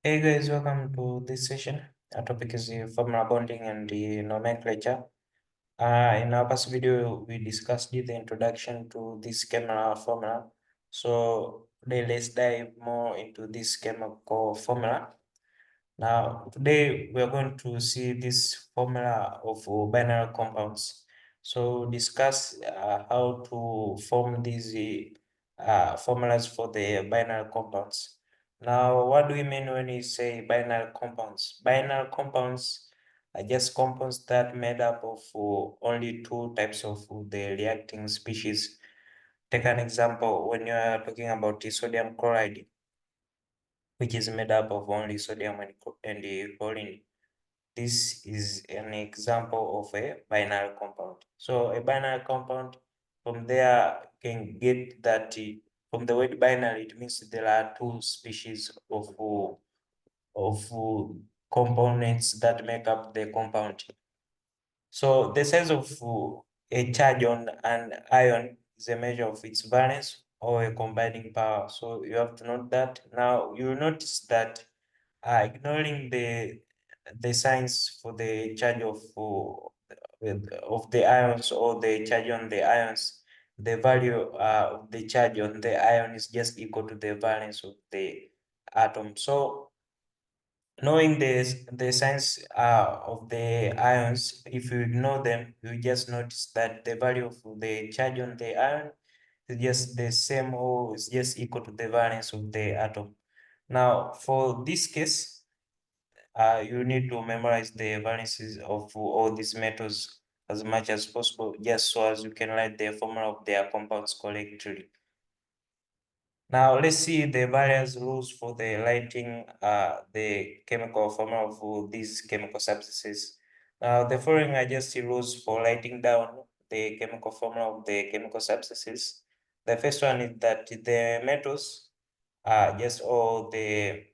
Hey guys, welcome to this session. Our topic is formula bonding and the nomenclature. In our past video, we discussed the introduction to this chemical formula. So today, let's dive more into this chemical formula. Now, today we are going to see this formula of binary compounds. So discuss how to form these formulas for the binary compounds. Now, what do we mean when we say binary compounds? Binary compounds are just compounds that made up of only two types of the reacting species. Take an example when you are talking about the sodium chloride, which is made up of only sodium and the chlorine. This is an example of a binary compound. So a binary compound, from there you can get that from the word binary, it means there are two species of components that make up the compound. So the size of a charge on an ion is a measure of its valence or a combining power. So you have to note that. Now you will notice that ignoring the signs for the charge of the ions or the charge on the ions, the value of the charge on the ion is just equal to the valence of the atom. So knowing the signs of the ions, if you ignore them, you just notice that the value of the charge on the ion is just the same or is just equal to the valence of the atom. Now, for this case, you need to memorize the valences of all these metals as much as possible, just so as you can write the formula of their compounds correctly. Now let's see the various rules for the writing the chemical formula of these chemical substances. Now the following are just the rules for writing down the chemical formula of the chemical substances. The first one is that the metals just all they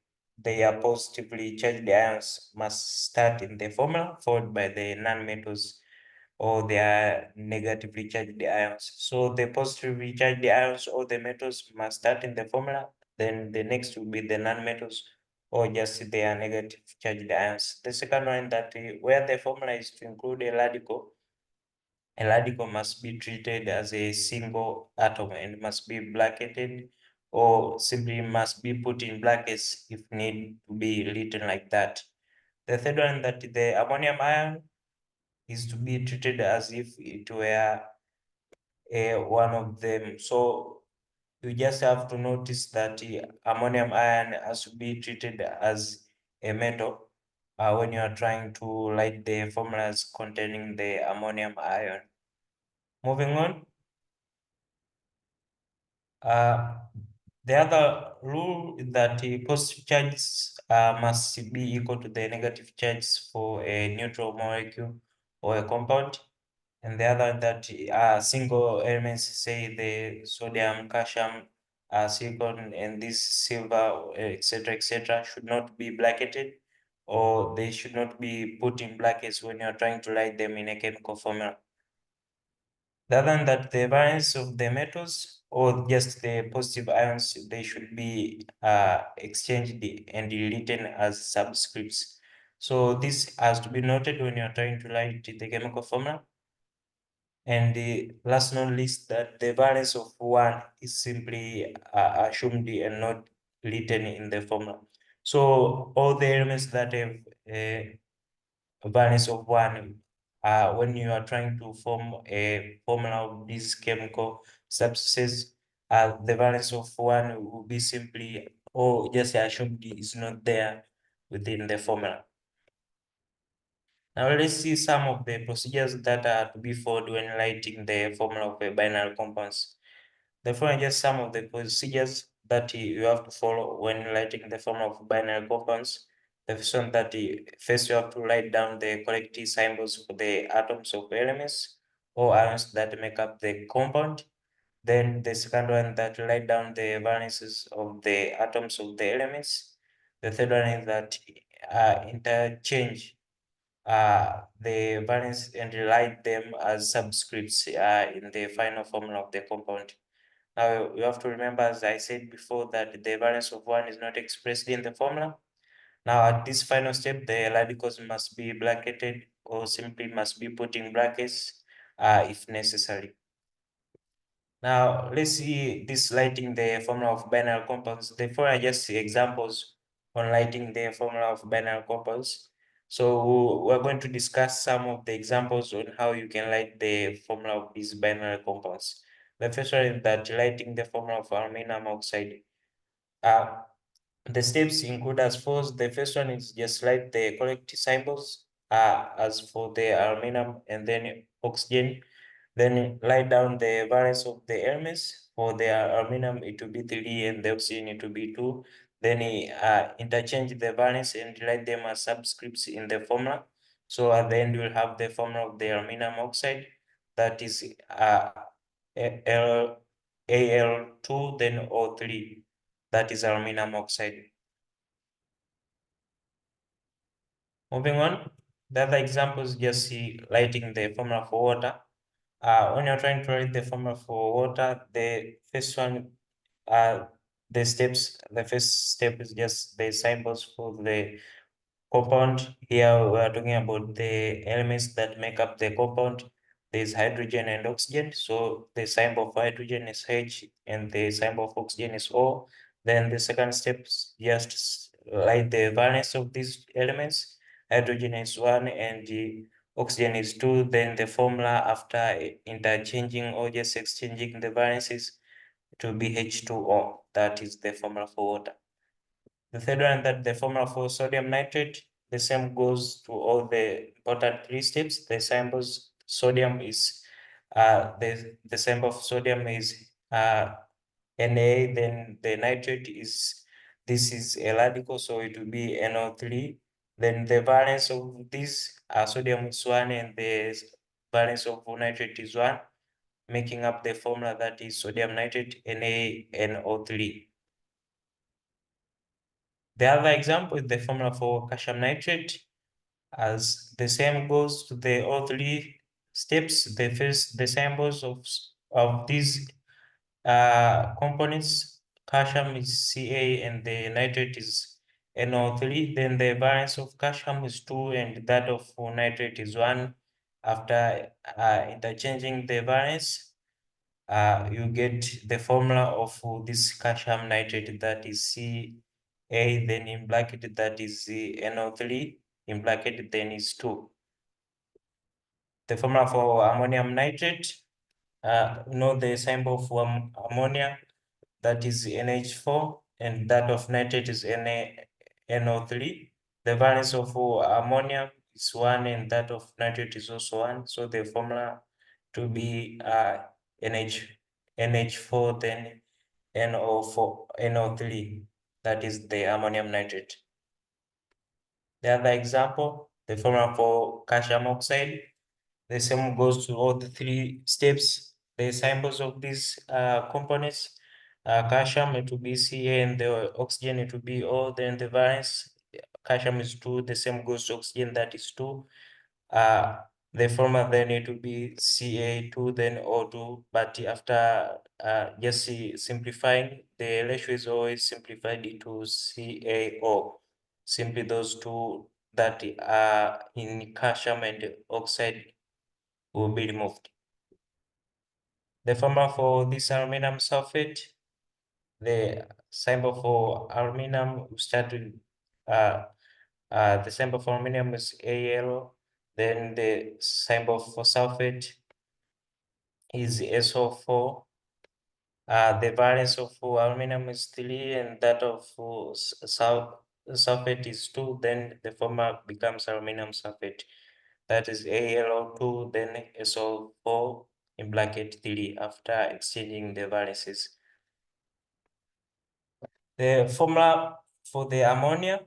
are positively charged ions must start in the formula followed by the non-metals or they are negatively charged ions. So the positively charged ions or the metals must start in the formula. Then the next will be the non-metals or just their negative charged ions. The second one that where the formula is to include a radical must be treated as a single atom and must be bracketed or simply must be put in brackets if need to be written like that. The third one that the ammonium ion is to be treated as if it were one of them. So you just have to notice that the ammonium ion has to be treated as a metal when you are trying to write the formulas containing the ammonium ion. Moving on, uh, the other rule is that the positive charges must be equal to the negative charges for a neutral molecule or a compound. And the other that single elements, say the sodium, calcium, silicon, and this silver, etc., should not be bracketed or they should not be put in brackets when you're trying to write them in a chemical formula. The other than that, the valence of the metals or just the positive ions, they should be exchanged and written as subscripts. So this has to be noted when you're trying to write the chemical formula. And the last not least that the valence of one is simply assumed and not written in the formula. So all the elements that have a valence of one, when you are trying to form a formula of these chemical substances, the valence of one will be simply or just assumed is not there within the formula. Now let's see some of the procedures that are to be followed when writing the formula of a binary compounds. The following are just some of the procedures that you have to follow when writing the formula of binary compounds. The first one that first you have to write down the correct symbols for the atoms of elements or ions that make up the compound. Then the second one that write down the valences of the atoms of the elements. The third one is that interchange the valence and write them as subscripts in the final formula of the compound. Now you have to remember, as I said before, that the valence of one is not expressed in the formula. Now at this final step, the radicals must be bracketed or simply must be put in brackets if necessary. Now let's see this lighting the formula of binary compounds. The following are just examples on lighting the formula of binary compounds. So we're going to discuss some of the examples on how you can light the formula of these binary compounds. The first one is that lighting the formula of aluminum oxide. Uh, the steps include as follows. The first one is just write the correct symbols as for the aluminum and then oxygen. Then write down the valence of the elements. For the aluminum, it will be 3 and the oxygen, it will be 2. Then interchange the valence and write them as subscripts in the formula. So at the end, you'll have the formula of the aluminum oxide, that is Al2, then O3, that is aluminum oxide. Moving on, the other example is just see writing the formula for water. When you're trying to write the formula for water, the first one, the first step is just the symbols for the compound. Here we are talking about the elements that make up the compound. There's hydrogen and oxygen. So the symbol of hydrogen is H and the symbol of oxygen is O. Then the second step is just write the valence of these elements. Hydrogen is 1 and the oxygen is 2. Then the formula after interchanging or just exchanging the valences to be H2O. That is the formula for water. The third one, that the formula for sodium nitrate, the same goes to all the important 3 steps. The symbols sodium is the symbol of sodium is Na, then the nitrate is, this is a radical, so it will be NO3. Then the valence of this sodium is 1 and the valence of nitrate is 1, making up the formula that is sodium nitrate NaNO3. The other example is the formula for calcium nitrate. As the same goes to the all 3 steps, the first, the symbols of these components, calcium is Ca and the nitrate is NO3. Then the valence of calcium is 2 and that of nitrate is 1. After interchanging the valence, you get the formula of this calcium nitrate, that is Ca, then in bracket that is NO3, in bracket then is 2. The formula for ammonium nitrate, know the symbol for ammonia, that is NH4, and that of nitrate is NO3. The valence of ammonia is 1 and that of nitrate is also 1. So the formula to be NH4, then NO3, that is the ammonium nitrate. The other example, the formula for calcium oxide, the same goes to all the 3 steps. The symbols of these components, calcium it will be Ca and the oxygen it will be O, then the valence, calcium is 2, the same goes to oxygen, that is 2. The formula then it will be Ca2, then O2, but after just simplifying, the ratio is always simplified into CaO. Simply those two that are in calcium and oxide will be removed. The formula for this aluminum sulfate, the symbol for aluminum will start with the symbol for aluminum is Al, then the symbol for sulfate is SO4. The valence of aluminum is 3 and that of sulfate is 2, then the formula becomes aluminum sulfate. That is AlO2, then SO4 in bracket 3 after exchanging the valences. The formula for the ammonia,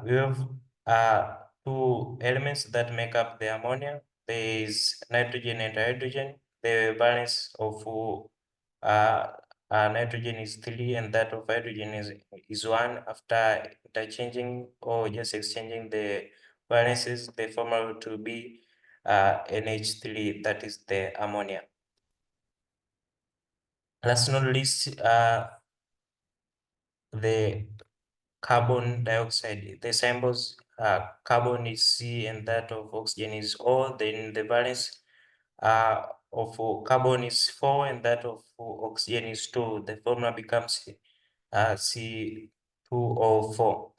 we have 2 elements that make up the ammonia. There is nitrogen and hydrogen. The valence of nitrogen is 3 and that of hydrogen is 1. After interchanging or just exchanging the valences, the formula to be NH3, that is the ammonia. Last but not least, the carbon dioxide. The symbols carbon is C and that of oxygen is O. Then the valence of carbon is 4 and that of oxygen is 2. The formula becomes C2O4.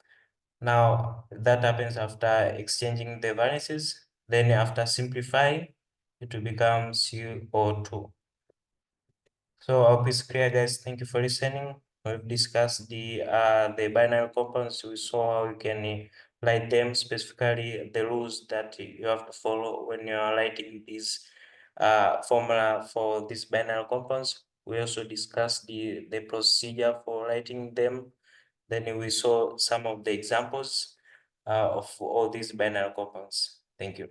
Now that happens after exchanging the valences. Then after simplifying, it will become CO2. So I hope it's clear, guys. Thank you for listening. We've discussed the binary compounds. We saw how you can write them, specifically the rules that you have to follow when you are writing this formula for these binary compounds. We also discussed the procedure for writing them. Then we saw some of the examples of all these binary compounds. Thank you.